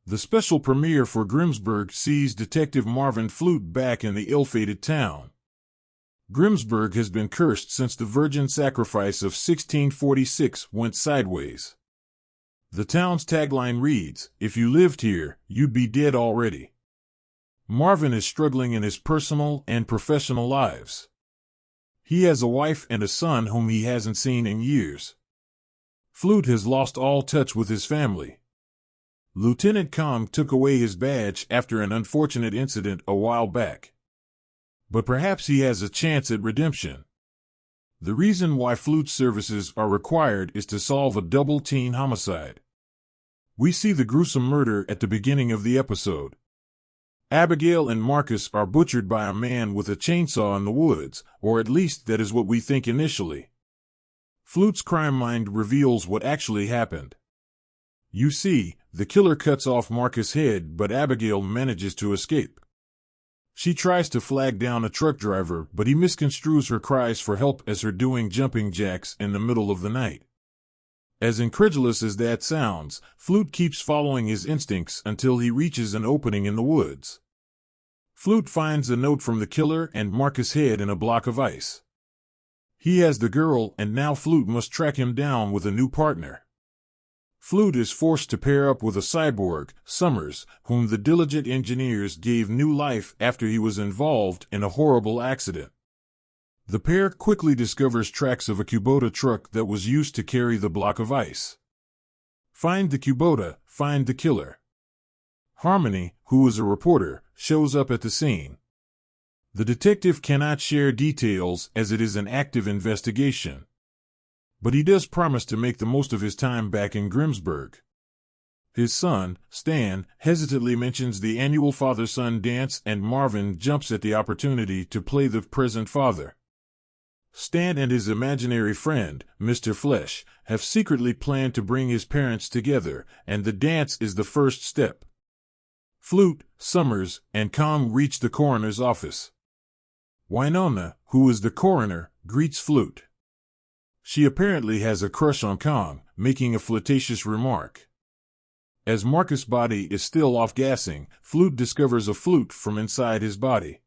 The special premiere for Grimsburg sees Detective Marvin Flute back in the ill-fated town. Grimsburg has been cursed since the virgin sacrifice of 1646 went sideways. The town's tagline reads, "If you lived here, you'd be dead already." Marvin is struggling in his personal and professional lives. He has a wife and a son whom he hasn't seen in years. Flute has lost all touch with his family. Lieutenant Kong took away his badge after an unfortunate incident a while back. But perhaps he has a chance at redemption. The reason why Flute's services are required is to solve a double-teen homicide. We see the gruesome murder at the beginning of the episode. Abigail and Marcus are butchered by a man with a chainsaw in the woods, or at least that is what we think initially. Flute's crime mind reveals what actually happened. You see, the killer cuts off Marcus' head, but Abigail manages to escape. She tries to flag down a truck driver, but he misconstrues her cries for help as her doing jumping jacks in the middle of the night. As incredulous as that sounds, Flute keeps following his instincts until he reaches an opening in the woods. Flute finds a note from the killer and Marcus' head in a block of ice. He has the girl, and now Flute must track him down with a new partner. Flute is forced to pair up with a cyborg, Summers, whom the diligent engineers gave new life after he was involved in a horrible accident. The pair quickly discovers tracks of a Kubota truck that was used to carry the block of ice. Find the Kubota, find the killer. Harmony, who is a reporter, shows up at the scene. The detective cannot share details as it is an active investigation. But he does promise to make the most of his time back in Grimsburg. His son, Stan, hesitantly mentions the annual father-son dance, and Marvin jumps at the opportunity to play the present father. Stan and his imaginary friend, Mr. Flesh, have secretly planned to bring his parents together, and the dance is the first step. Flute, Summers, and Kong reach the coroner's office. Winona, who is the coroner, greets Flute. She apparently has a crush on Kong, making a flirtatious remark. As Marcus' body is still off-gassing, Flute discovers a flute from inside his body.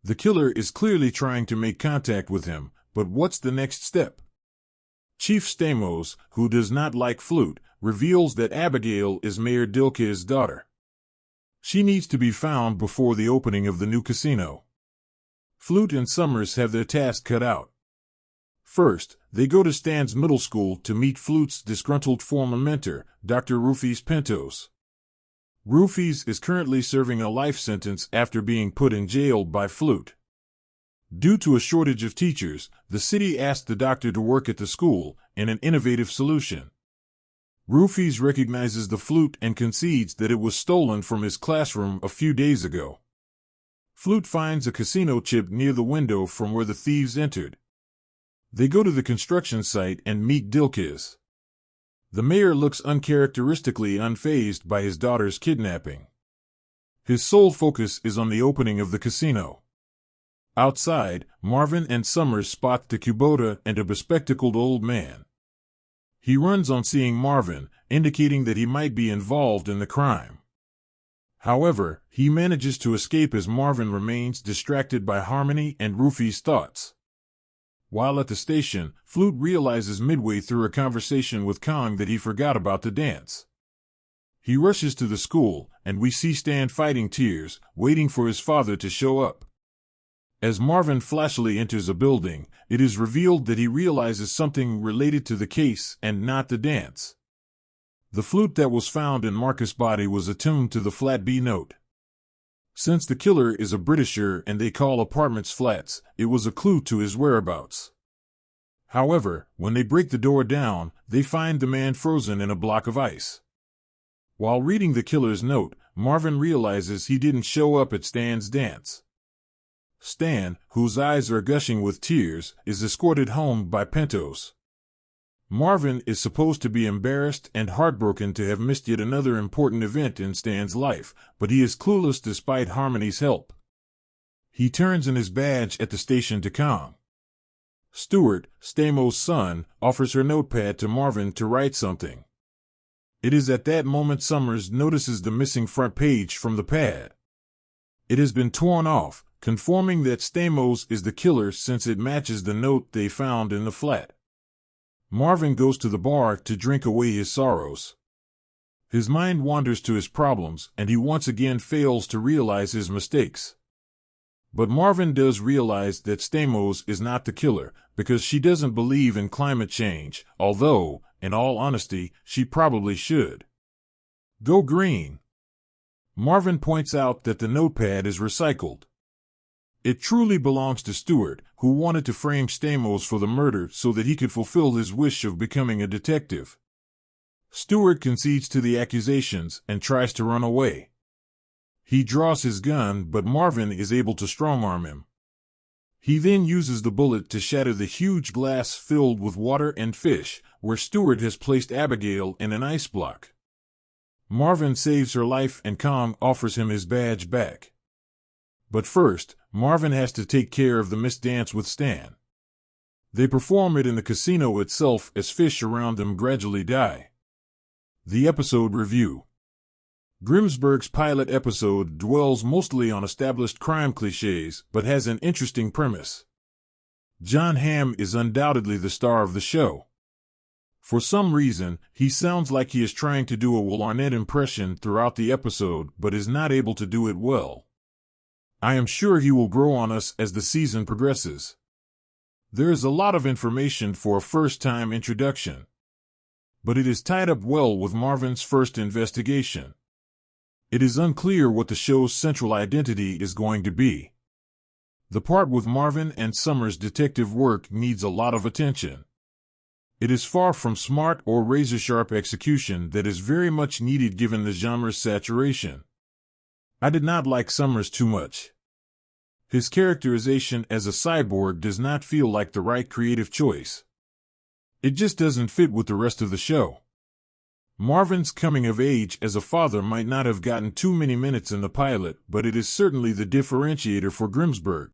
The killer is clearly trying to make contact with him, but what's the next step? Chief Stamos, who does not like Flute, reveals that Abigail is Mayor Dilke's daughter. She needs to be found before the opening of the new casino. Flute and Summers have their task cut out. First, they go to Stan's middle school to meet Flute's disgruntled former mentor, Dr. Rufus Pintos. Rufus is currently serving a life sentence after being put in jail by Flute. Due to a shortage of teachers, the city asked the doctor to work at the school in an innovative solution. Rufus recognizes the flute and concedes that it was stolen from his classroom a few days ago. Flute finds a casino chip near the window from where the thieves entered. They go to the construction site and meet Dilkes. The mayor looks uncharacteristically unfazed by his daughter's kidnapping. His sole focus is on the opening of the casino. Outside, Marvin and Summers spot the Kubota and a bespectacled old man. He runs on seeing Marvin, indicating that he might be involved in the crime. However, he manages to escape as Marvin remains distracted by Harmony and Rufy's thoughts. While at the station, Flute realizes midway through a conversation with Kong that he forgot about the dance. He rushes to the school, and we see Stan fighting tears, waiting for his father to show up. As Marvin flashily enters a building, it is revealed that he realizes something related to the case and not the dance. The flute that was found in Marcus' body was attuned to the flat B note. Since the killer is a Britisher and they call apartments flats, it was a clue to his whereabouts. However, when they break the door down, they find the man frozen in a block of ice. While reading the killer's note, Marvin realizes he didn't show up at Stan's dance. Stan, whose eyes are gushing with tears, is escorted home by Pintos. Marvin is supposed to be embarrassed and heartbroken to have missed yet another important event in Stan's life, but he is clueless despite Harmony's help. He turns in his badge at the station to Kong. Stuart, Stamos' son, offers her notepad to Marvin to write something. It is at that moment Summers notices the missing front page from the pad. It has been torn off, confirming that Stamos is the killer since it matches the note they found in the flat. Marvin goes to the bar to drink away his sorrows. His mind wanders to his problems, and he once again fails to realize his mistakes. But Marvin does realize that Stamos is not the killer, because she doesn't believe in climate change, although, in all honesty, she probably should. Go green. Marvin points out that the notepad is recycled. It truly belongs to Stewart, who wanted to frame Stamos for the murder so that he could fulfill his wish of becoming a detective. Stewart concedes to the accusations and tries to run away. He draws his gun, but Marvin is able to strong-arm him. He then uses the bullet to shatter the huge glass filled with water and fish, where Stewart has placed Abigail in an ice block. Marvin saves her life and Kong offers him his badge back. But first, Marvin has to take care of the missed dance with Stan. They perform it in the casino itself as fish around them gradually die. The episode review. Grimsburg's pilot episode dwells mostly on established crime cliches, but has an interesting premise. John Hamm is undoubtedly the star of the show. For some reason, he sounds like he is trying to do a Will Arnett impression throughout the episode, but is not able to do it well. I am sure he will grow on us as the season progresses. There is a lot of information for a first-time introduction, but it is tied up well with Marvin's first investigation. It is unclear what the show's central identity is going to be. The part with Marvin and Summers' detective work needs a lot of attention. It is far from smart or razor-sharp execution that is very much needed given the genre's saturation. I did not like Summers too much. His characterization as a cyborg does not feel like the right creative choice. It just doesn't fit with the rest of the show. Marvin's coming of age as a father might not have gotten too many minutes in the pilot, but it is certainly the differentiator for Grimsburg.